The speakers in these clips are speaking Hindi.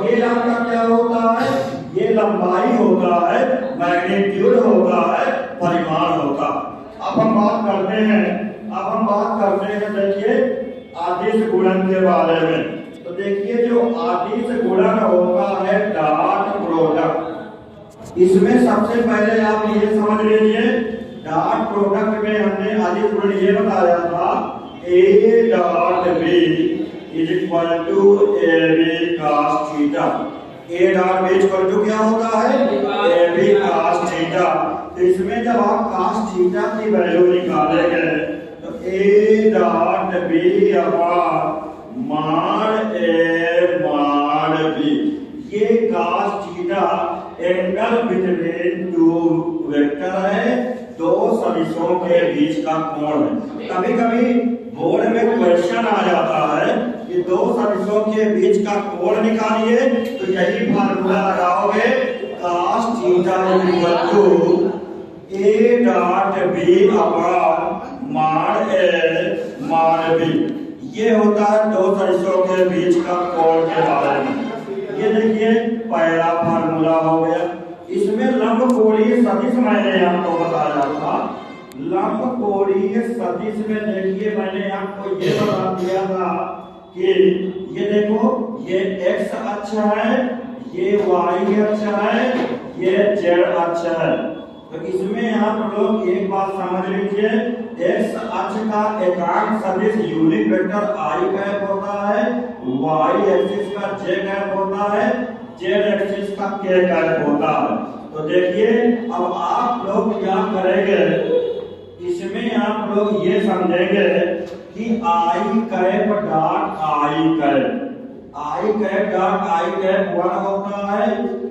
ये आपका क्या होता है, ये लंबाई होता है, मैग्नीट्यूड होता है, परिमाण होता है। अब हम बात करते हैं देखिए अदिश गुणन के बारे में। तो देखिए जो अदिश गुणन होता है डॉट प्रोडक्ट, इसमें सबसे पहले आप ये समझ लीजिए डॉट प्रोडक्ट में हमने अदिश गुणन ये बताया था A dot B is equal to A B cos theta. A dot B equal to क्या होता है, ए बी cos थीटा। तो इसमें जब आप cos थीटा की वैल्यू निकालेंगे तो ए डॉट बी अपॉन मान ए मान बी, ये cos theta angle between two vector है, दो सदिशों के बीच का कोण है। कभी कभी बोर्ड में क्वेश्चन आ जाता है कि दो सदिशों के बीच का कोण निकालिए, तो यही फार्मूला लगाओगे cos theta equal to A dot B upon मान ए मान बी। ये होता है दो सदिशों के बीच का कोण के बारे में। ये देखिए पहला फार्मूला हो गया। इसमें लंबकोणीय सदिश मैंने आपको बताया था, लंबकोणीय सदिश में देखिए मैंने आपको ये बता दिया था कि ये देखो ये x अक्ष है, ये y अक्ष है, ये z अक्ष है। तो इसमें आप लोग एक बात समझ लीजिए, x अक्ष का एकांक सदिश यूनिट वेक्टर i कैप होता है, y एक्सिस का j कैप होता है, z एक्सिस का k कैप होता है। तो देखिए अब आप लोग क्या करेंगे, इसमें आप लोग ये समझेंगे कि i cap dot i cap, i cap dot i cap 1 होता है,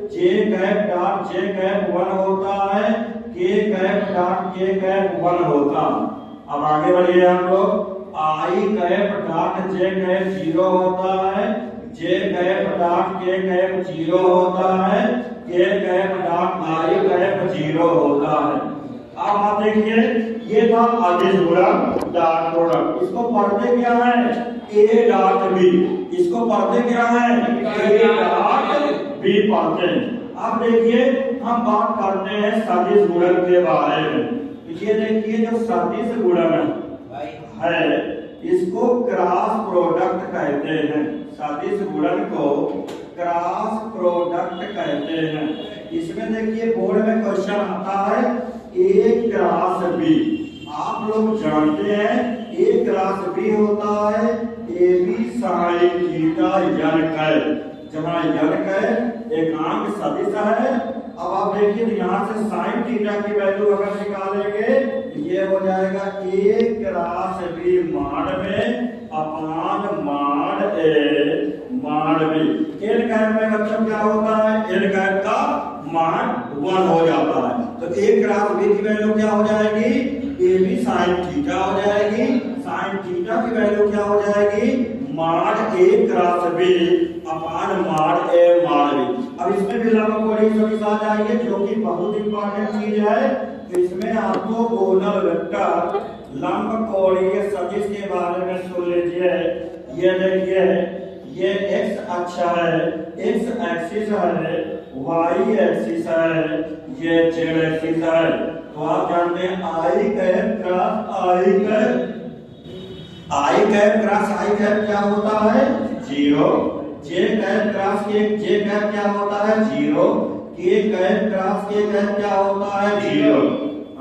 j cap dot j cap 1 होता है, k cap dot k cap 1 होता है। अब आगे बढ़िए आप लोग, i cap dot j cap 0 होता है, j cap dot k cap 0 होता है, k cap dot i cap 0 होता है। अब आप देखिए ये था अदिश गुणन डॉट प्रोडक्ट। इसको पढ़ते क्या है, a डॉट b, इसको पढ़ते क्या है, a डॉट b पढ़ते हैं। अब देखिए हम बात करते हैं सदिश गुणन के बारे में। ये देखिए जो सदिश गुणन है इसको क्रॉस प्रोडक्ट कहते हैं, सदिश गुणन को क्रॉस प्रोडक्ट कहते हैं। इसमें देखिए बोर्ड में क्वेश्चन आता है a क्रॉस b, आप लोग जानते हैं a क्रॉस b होता है A B sine theta n cap, जहाँ यन कैप एकांक सदिश है। अब आप देखिए यहाँ से साइन थीटा की वैल्यू अगर निकालेंगे ये हो जाएगा a क्रॉस b मान में अपॉन मान ए मान b। एल कैप में मतलब क्या होता है, एल कैप का मान 1 हो जाता है। तो a क्रॉस b की वैल्यू क्या हो जाएगी, ए बी साइन थीटा हो जाएगी, साइन थीटा की वैल्यू क्या हो जाएगी, मान a क्रॉस b अपॉन मान a मान b। अब इसमें भी लंबकोणीय सदिश आ जाएंगे जो कि बहुत इंपॉर्टेंट चीज है। तो इसमें आपको गोनल वेक्टर लंबकोणीय सदिश के बारे में सुन लीजिए। ये देखिए ये x अक्ष है, x एक्सिस है, y एक्सिस है, ये z एक्सिस है। तो आप जानते हैं i cap cross i cap, i cap cross i cap क्या होता है 0, j cap cross j cap क्या होता है 0, k cap cross k cap क्या होता है 0।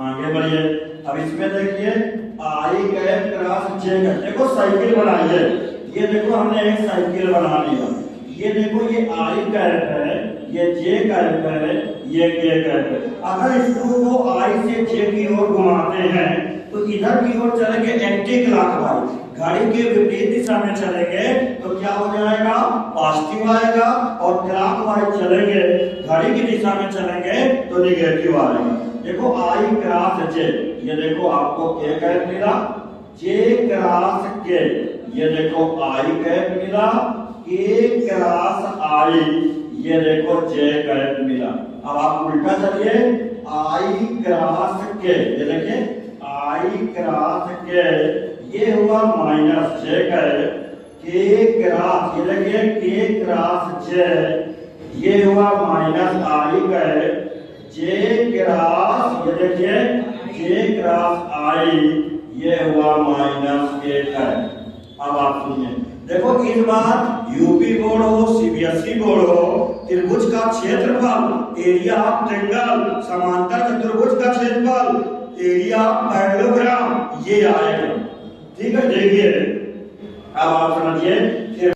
आगे बढ़िए। अब इसमें देखिए i cap cross j cap, देखो साइकिल बनाइए। ये देखो हमने एक साइकिल बना लिया। ये देखो ये i कैप है, ये j कैप है, ये k कैप है। अगर इसको को i से j की ओर घुमाते हैं तो इधर की ओर चलेंगे एंटी क्लॉकवाइज, घड़ी के विपरीत दिशा में चलेंगे तो क्या हो जाएगा, पॉजिटिव आएगा, और क्लॉकवाइज चलेंगे घड़ी की दिशा में चलेंगे तो नेगेटिव आएगा। देखो i क्रॉस j, ये देखो आपको k कैप मिला, j क्रॉस k, ये देखो i कैप मिला, k क्रॉस i, ये देखो j कैप मिला। अब आप उल्टा चलिए, i क्रॉस k, ये देखिए i क्रॉस k, ये हुआ माइनस j कैप, के क्रॉस, ये देखिए के क्रॉस जे, ये हुआ माइनस आई का, जे क्रॉस, ये देखिए जे क्रॉस आई, ये हुआ माइनस एक है। अब आप सुनिए, देखो इस बार यूपी बोर्ड हो सीबीएसई बोर्ड हो, त्रिभुज का क्षेत्रफल एरिया ऑफ ट्रायंगल, समांतर चतुर्भुज का क्षेत्रफल एरिया ऑफ पैरेललोग्राम, ये आएगा। ठीक है, देखिए अब आप समझिए